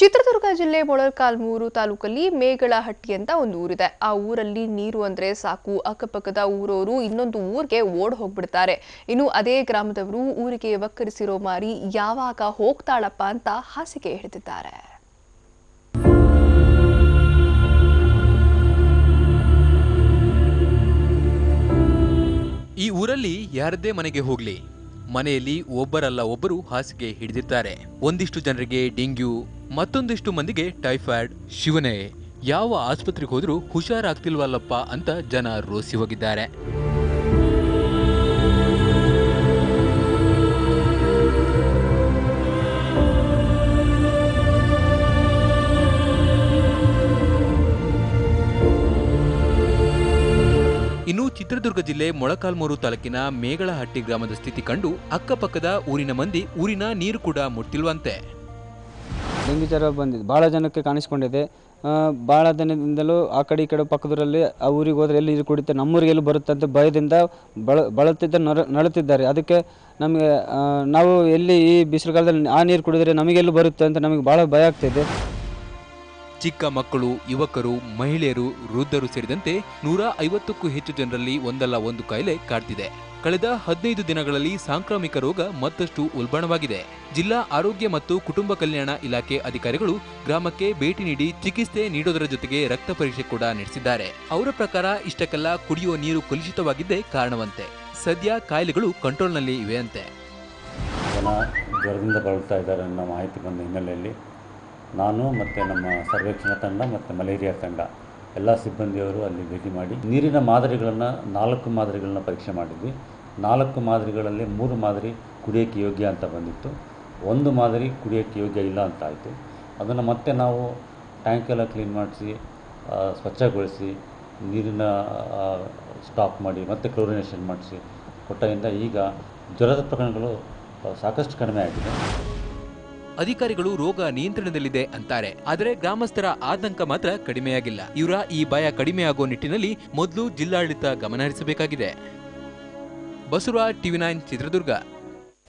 ಚಿತ್ರದುರ್ಗ ಜಿಲ್ಲೆ ಮೊಳಕಾಲ್ಮೂರು ತಾಲೂಕಲ್ಲಿ ಮೇಗಳಹಟ್ಟಿ ಅಂತ ಒಂದು ಊರಿದೆ. ಆ ಊರಲ್ಲಿ ನೀರು ಅಂದ್ರೆ ಸಾಕು, ಅಕ್ಕಪಕ್ಕದ ಊರವರು ಇನ್ನೊಂದು ಊರಿಗೆ ಓಡ್ ಹೋಗ್ಬಿಡ್ತಾರೆ. ಇನ್ನು ಅದೇ ಗ್ರಾಮದವರು ಊರಿಗೆ ವಕ್ಕರಿಸಿರೋ ಮಾರಿ ಯಾವಾಗ ಹೋಗ್ತಾಳಪ್ಪ ಅಂತ ಹಾಸಿಗೆ ಹಿಡಿದಿದ್ದಾರೆ. ಈ ಊರಲ್ಲಿ ಯಾರದೇ ಮನೆಗೆ ಹೋಗ್ಲಿ, ಮನೆಯಲ್ಲಿ ಒಬ್ಬರಲ್ಲ ಒಬ್ಬರು ಹಾಸಿಗೆ ಹಿಡಿದಿರ್ತಾರೆ. ಒಂದಿಷ್ಟು ಜನರಿಗೆ ಡೆಂಗ್ಯೂ, ಮತ್ತೊಂದಿಷ್ಟು ಮಂದಿಗೆ ಟೈಫಾಯ್ಡ್. ಶಿವನೇ, ಯಾವ ಆಸ್ಪತ್ರೆಗೆ ಹೋದ್ರೂ ಹುಷಾರಾಗ್ತಿಲ್ವಲ್ಲಪ್ಪ ಅಂತ ಜನ ರೋಸಿ ಹೋಗಿದ್ದಾರೆ. ಇನ್ನು ಚಿತ್ರದುರ್ಗ ಜಿಲ್ಲೆ ಮೊಳಕಾಲ್ಮೂರು ತಾಲೂಕಿನ ಮೇಗಳಹಟ್ಟಿ ಗ್ರಾಮದ ಸ್ಥಿತಿ ಕಂಡು ಅಕ್ಕಪಕ್ಕದ ಊರಿನ ಮಂದಿ ಊರಿನ ನೀರು ಕೂಡ ಮುಟ್ಟಿಲ್ವಂತೆ. ಡೆಂಗಿ ಜ್ವರ ಬಂದಿದೆ, ಭಾಳ ಜನಕ್ಕೆ ಕಾಣಿಸ್ಕೊಂಡಿದೆ. ಭಾಳ ದಿನದಿಂದಲೂ ಆ ಕಡೆ ಈ ಕಡೆ ಪಕ್ಕದೂರಲ್ಲಿ ಆ ಊರಿಗೆ ಹೋದರೆ ಎಲ್ಲಿ ನೀರು ಕುಡಿತಾರೆ, ನಮ್ಮೂರಿಗೆ ಎಲ್ಲಿ ಬರುತ್ತೆ ಅಂತ ಭಯದಿಂದ ನಳುತ್ತಿದ್ದಾರೆ. ಅದಕ್ಕೆ ನಮಗೆ ನಾವು ಎಲ್ಲಿ ಈ ಬಿಸಿಲುಗಾಲದಲ್ಲಿ ಆ ನೀರು ಕುಡಿದರೆ ನಮಗೆಲ್ಲೂ ಬರುತ್ತೆ ಅಂತ ನಮಗೆ ಭಾಳ ಭಯ ಆಗ್ತಿದೆ. ಚಿಕ್ಕ ಮಕ್ಕಳು, ಯುವಕರು, ಮಹಿಳೆಯರು, ವೃದ್ಧರು ಸೇರಿದಂತೆ 150ಕ್ಕೂ ಹೆಚ್ಚು ಜನರಲ್ಲಿ ಒಂದಲ್ಲ ಒಂದು ಕಾಯಿಲೆ ಕಾಡ್ತಿದೆ. ಕಳೆದ 15 ದಿನಗಳಲ್ಲಿ ಸಾಂಕ್ರಾಮಿಕ ರೋಗ ಮತ್ತಷ್ಟು ಉಲ್ಬಣವಾಗಿದೆ. ಜಿಲ್ಲಾ ಆರೋಗ್ಯ ಮತ್ತು ಕುಟುಂಬ ಕಲ್ಯಾಣ ಇಲಾಖೆ ಅಧಿಕಾರಿಗಳು ಗ್ರಾಮಕ್ಕೆ ಭೇಟಿ ನೀಡಿ ಚಿಕಿತ್ಸೆ ನೀಡೋದರ ಜೊತೆಗೆ ರಕ್ತ ಪರೀಕ್ಷೆ ಕೂಡ ನಡೆಸಿದ್ದಾರೆ. ಅವರ ಪ್ರಕಾರ ಇಷ್ಟಕ್ಕೆಲ್ಲ ಕುಡಿಯುವ ನೀರು ಕಲುಷಿತವಾಗಿದ್ದೇ ಕಾರಣವಂತೆ. ಸದ್ಯ ಕಾಯಿಲೆಗಳು ಕಂಟ್ರೋಲ್ನಲ್ಲಿ ಇವೆ ಅಂತೆ. ಜನ ಜ್ವರದಿಂದ ಬಳಲ್ತಾ ಇದ್ದಾರೆ ಅನ್ನೋ ಮಾಹಿತಿ ಬಂದ ಹಿನ್ನೆಲೆಯಲ್ಲಿ ನಾನು ಮತ್ತು ನಮ್ಮ ಸರ್ವೇಕ್ಷಣಾ ತಂಡ ಮತ್ತು ಮಲೇರಿಯಾ ತಂಡ ಎಲ್ಲ ಸಿಬ್ಬಂದಿಯವರು ಅಲ್ಲಿ ಭೇಟಿ ಮಾಡಿ ನೀರಿನ ಮಾದರಿಗಳನ್ನು 4 ಮಾದರಿಗಳನ್ನ ಪರೀಕ್ಷೆ ಮಾಡಿದ್ವಿ. 4 ಮಾದರಿಗಳಲ್ಲಿ 3 ಮಾದರಿ ಕುಡಿಯೋಕ್ಕೆ ಯೋಗ್ಯ ಅಂತ ಬಂದಿತ್ತು, 1 ಮಾದರಿ ಕುಡಿಯೋಕ್ಕೆ ಯೋಗ್ಯ ಇಲ್ಲ ಅಂತ ಆಯಿತು. ಅದನ್ನು ಮತ್ತೆ ನಾವು ಟ್ಯಾಂಕೆಲ್ಲ ಕ್ಲೀನ್ ಮಾಡಿಸಿ ಸ್ವಚ್ಛಗೊಳಿಸಿ ನೀರಿನ ಸ್ಟಾಕ್ ಮಾಡಿ ಮತ್ತೆ ಕ್ಲೋರಿನೇಷನ್ ಮಾಡಿಸಿ ಕೊಟ್ಟಿಂದ ಈಗ ಜ್ವರದ ಪ್ರಕರಣಗಳು ಸಾಕಷ್ಟು ಕಡಿಮೆ ಆಗಿದೆ. ಅಧಿಕಾರಿಗಳು ರೋಗ ನಿಯಂತ್ರಣದಲ್ಲಿದೆ ಅಂತಾರೆ, ಆದರೆ ಗ್ರಾಮಸ್ಥರ ಆತಂಕ ಮಾತ್ರ ಕಡಿಮೆಯಾಗಿಲ್ಲ. ಇವರ ಈ ಭಯ ಕಡಿಮೆಯಾಗುವ ನಿಟ್ಟಿನಲ್ಲಿ ಮೊದಲು ಜಿಲ್ಲಾಡಳಿತ ಗಮನ ಹರಿಸಬೇಕಾಗಿದೆ. ಬಸವರಾಜ್, TV9 ಚಿತ್ರದುರ್ಗ.